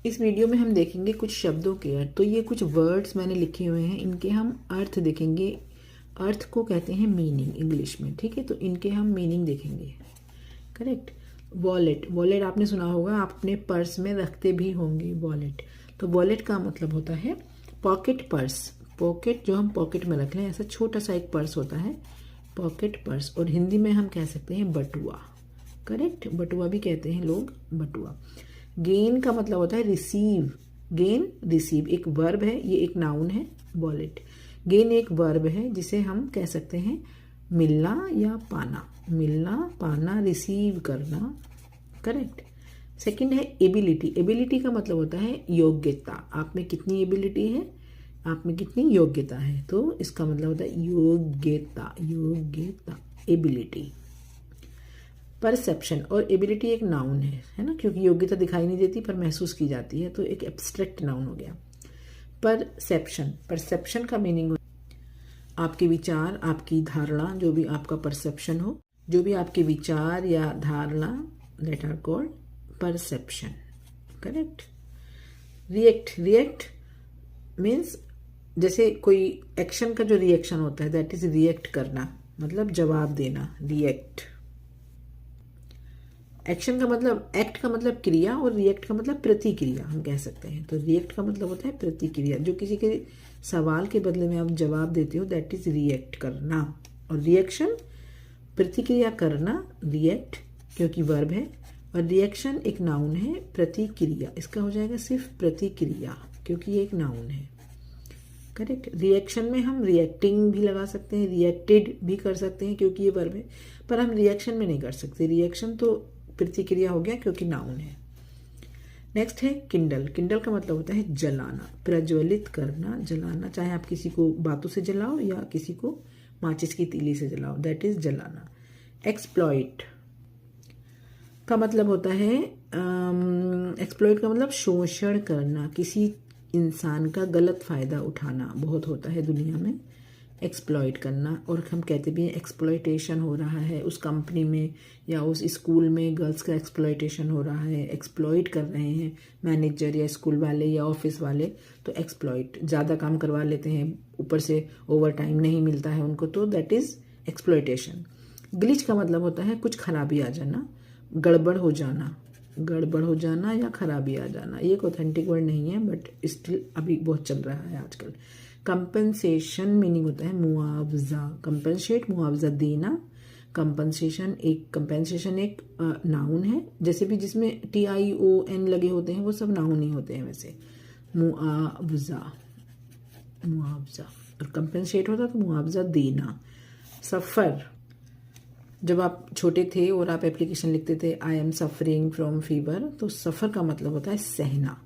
इस वीडियो में हम देखेंगे कुछ शब्दों के अर्थ। तो ये कुछ वर्ड्स मैंने लिखे हुए हैं, इनके हम अर्थ देखेंगे। अर्थ को कहते हैं मीनिंग इंग्लिश में, ठीक है। तो इनके हम मीनिंग देखेंगे, करेक्ट। वॉलेट, वॉलेट आपने सुना होगा, आप अपने पर्स में रखते भी होंगे वॉलेट। तो वॉलेट का मतलब होता है पॉकेट पर्स। पॉकेट जो हम पॉकेट में रख लें, ऐसा छोटा सा एक पर्स होता है, पॉकेट पर्स। और हिंदी में हम कह सकते हैं बटुआ, करेक्ट। बटुआ भी कहते हैं लोग, बटुआ। गेन का मतलब होता है रिसीव। गेन, रिसीव एक वर्ब है, ये एक नाउन है वॉलेट। गेन एक वर्ब है जिसे हम कह सकते हैं मिलना या पाना। मिलना, पाना, रिसीव करना, करेक्ट। सेकंड है एबिलिटी। एबिलिटी का मतलब होता है योग्यता। आप में कितनी एबिलिटी है, आप में कितनी योग्यता है। तो इसका मतलब होता है योग्यता, योग्यता, एबिलिटी। परसेप्शन और एबिलिटी एक नाउन है ना, क्योंकि योग्यता दिखाई नहीं देती पर महसूस की जाती है, तो एक एब्स्ट्रैक्ट नाउन हो गया। परसेप्शन, परसेप्शन का मीनिंग आपके विचार, आपकी धारणा, जो भी आपका परसेप्शन हो, जो भी आपके विचार या धारणा, that are called perception, correct. React, react means जैसे कोई एक्शन का जो रिएक्शन होता है, दैट इज रिएक्ट करना, मतलब जवाब देना, रिएक्ट। एक्शन का मतलब, एक्ट का मतलब क्रिया और रिएक्ट का मतलब प्रतिक्रिया हम कह सकते हैं। तो रिएक्ट का मतलब होता है प्रतिक्रिया, जो किसी के सवाल के बदले में आप जवाब देते हो, दैट इज रिएक्ट करना। और रिएक्शन प्रतिक्रिया करना, रिएक्ट क्योंकि वर्ब है, और रिएक्शन एक नाउन है, प्रतिक्रिया इसका हो जाएगा सिर्फ प्रतिक्रिया क्योंकि ये एक नाउन है, करेक्ट। रिएक्शन में हम रिएक्टिंग भी लगा सकते हैं, रिएक्टेड भी कर सकते हैं क्योंकि ये वर्ब है, पर हम रिएक्शन में नहीं कर सकते। रिएक्शन तो प्रतिक्रिया हो गया क्योंकि नाउन है। नेक्स्ट है किंडल। किंडल का मतलब होता है जलाना, प्रज्वलित करना, जलाना। चाहे आप किसी को बातों से जलाओ या किसी को माचिस की तीली से जलाओ, दैट इज जलाना। एक्सप्लॉइट का मतलब होता है, एक्सप्लॉइट का मतलब शोषण करना, किसी इंसान का गलत फायदा उठाना बहुत होता है दुनिया में, एक्सप्लॉइट करना। और हम कहते भी हैं एक्सप्लॉइटेशन हो रहा है उस कंपनी में या उस स्कूल में, गर्ल्स का एक्सप्लॉइटेशन हो रहा है, एक्सप्लॉइट कर रहे हैं मैनेजर या स्कूल वाले या ऑफिस वाले। तो एक्सप्लॉइट, ज़्यादा काम करवा लेते हैं, ऊपर से ओवर टाइम नहीं मिलता है उनको, तो दैट इज़ एक्सप्लॉइटेशन। ग्लिच का मतलब होता है कुछ खराबी आ जाना, गड़बड़ हो जाना, गड़बड़ हो जाना या खराबी आ जाना। ये एक ऑथेंटिक वर्ड नहीं है बट स्टिल अभी बहुत चल रहा है आजकल। कंपनसेशन मीनिंग होता है मुआवजा, कंपनसेट मुआवजा देना। कंपनसेशन एक नाउन है, जैसे भी जिसमें TION लगे होते हैं वो सब नाउन ही होते हैं वैसे। मुआवजा, मुआवजा, और कंपनसेट होता तो मुआवजा देना। सफ़र, जब आप छोटे थे और आप एप्लीकेशन लिखते थे I am suffering from fever, तो सफ़र का मतलब होता है सहना,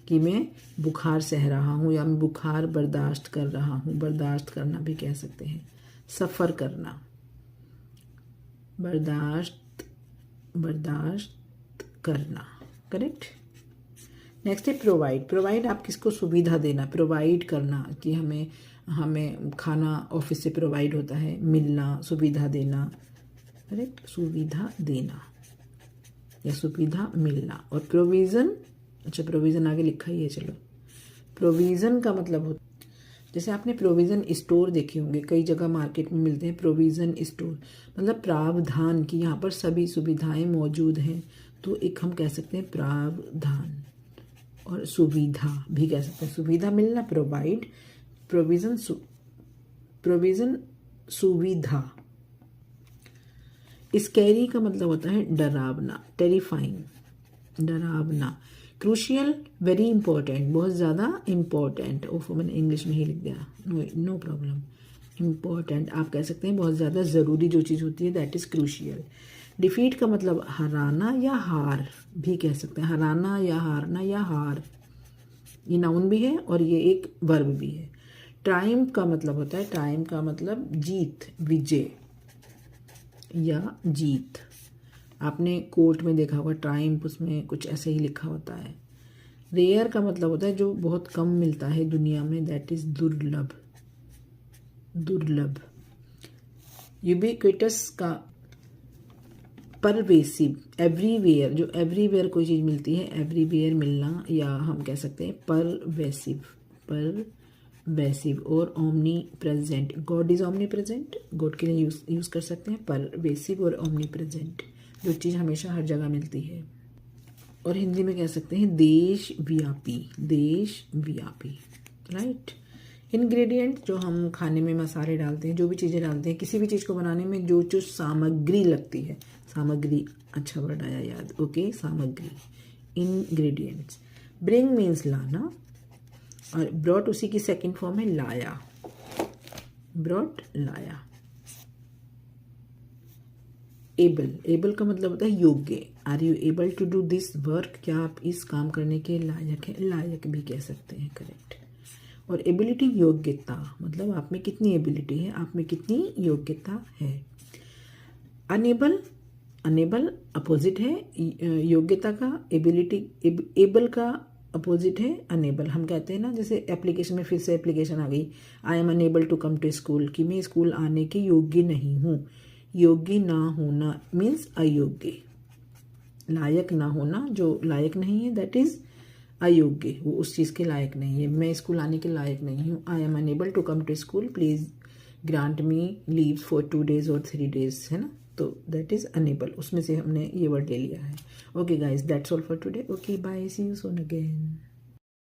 कि मैं बुखार सह रहा हूँ या मैं बुखार बर्दाश्त कर रहा हूँ, बर्दाश्त करना भी कह सकते हैं। सफ़र करना, बर्दाश्त, बर्दाश्त करना, करेक्ट। नेक्स्ट है प्रोवाइड। प्रोवाइड आप किसको सुविधा देना, प्रोवाइड करना, कि हमें खाना ऑफिस से प्रोवाइड होता है, मिलना, सुविधा देना, करेक्ट, सुविधा देना या सुविधा मिलना। और प्रोविज़न, अच्छा प्रोविज़न आगे लिखा ही है, चलो। प्रोविज़न का मतलब होता, जैसे आपने प्रोविज़न स्टोर देखे होंगे, कई जगह मार्केट में मिलते हैं प्रोविज़न स्टोर, मतलब प्रावधान, कि यहाँ पर सभी सुविधाएं मौजूद हैं, तो एक हम कह सकते हैं प्रावधान। और सुविधा भी कह सकते हैं, सुविधा मिलना, प्रोवाइड, प्रोविज़न, प्रोविज़न, सुविधा। स्कैरी का मतलब होता है डरावना, टेरिफाइंग, डरावना। क्रूशियल, वेरी इंपॉर्टेंट, बहुत ज़्यादा इम्पोर्टेंट। ओफ, मैंने इंग्लिश में ही लिख दिया, नो प्रॉब्लम। इम्पॉर्टेंट आप कह सकते हैं, बहुत ज़्यादा ज़रूरी जो चीज़ होती है, दैट इज़ क्रूशियल। डिफीट का मतलब हराना या हार भी कह सकते हैं, हराना या हारना या हार, ये नाउन भी है और ये एक वर्ब भी है। ट्रायम्फ का मतलब होता है, ट्रायम्फ का मतलब जीत, विजय या जीत। आपने कोर्ट में देखा होगा ट्रायम्फ, उसमें कुछ ऐसे ही लिखा होता है। रेयर का मतलब होता है जो बहुत कम मिलता है दुनिया में, दैट इज दुर्लभ, दुर्लभ। यूबिक्विटस का परवेसिव, एवरीवेयर, जो एवरीवेयर कोई चीज़ मिलती है, एवरीवेयर मिलना, या हम कह सकते हैं परवेसिव, परवेसिव। और omni present, God is omni present, God के लिए यूज़ कर सकते हैं परवेसिव और ओमनी प्रेजेंट, जो चीज़ हमेशा हर जगह मिलती है। और हिंदी में कह सकते हैं देशव्यापी, देशव्यापी, राइट। इंग्रेडिएंट, जो हम खाने में मसाले डालते हैं, जो भी चीज़ें डालते हैं, किसी भी चीज़ को बनाने में जो जो सामग्री लगती है, सामग्री, अच्छा वर्ड आया याद, ओके, सामग्री, इंग्रेडिएंट्स। ब्रिंग मीन्स लाना, और ब्रॉट उसी की सेकंड फॉर्म है लाया, ब्रॉट, लाया। एबल, एबल का मतलब होता है योग्य, are you able to do this work, क्या आप इस काम करने के लायक है, लायक भी कह सकते हैं, करेक्ट। और एबिलिटी, योग्यता, मतलब आप में कितनी एबिलिटी है, आप में कितनी योग्यता है। अनेबल, अनेबल अपोजिट है योग्यता का, एबिलिटी, एबल का अपोजिट है अनेबल। हम कहते हैं ना, जैसे एप्लीकेशन में फिर से एप्लीकेशन आ गई, I am unable to come to school, कि मैं स्कूल आने के योग्य नहीं हूँ। योग्य ना होना मीन्स अयोग्य, लायक ना होना, जो लायक नहीं है दैट इज अयोग्य, वो उस चीज़ के लायक नहीं है, मैं स्कूल आने के लायक नहीं हूँ। I am unable to come to school, please grant me leave for 2 days और 3 days, है ना, तो दैट इज़ अनेबल, उसमें से हमने ये वर्ड ले लिया है। Okay guys, that's all for today, okay bye, see you soon again.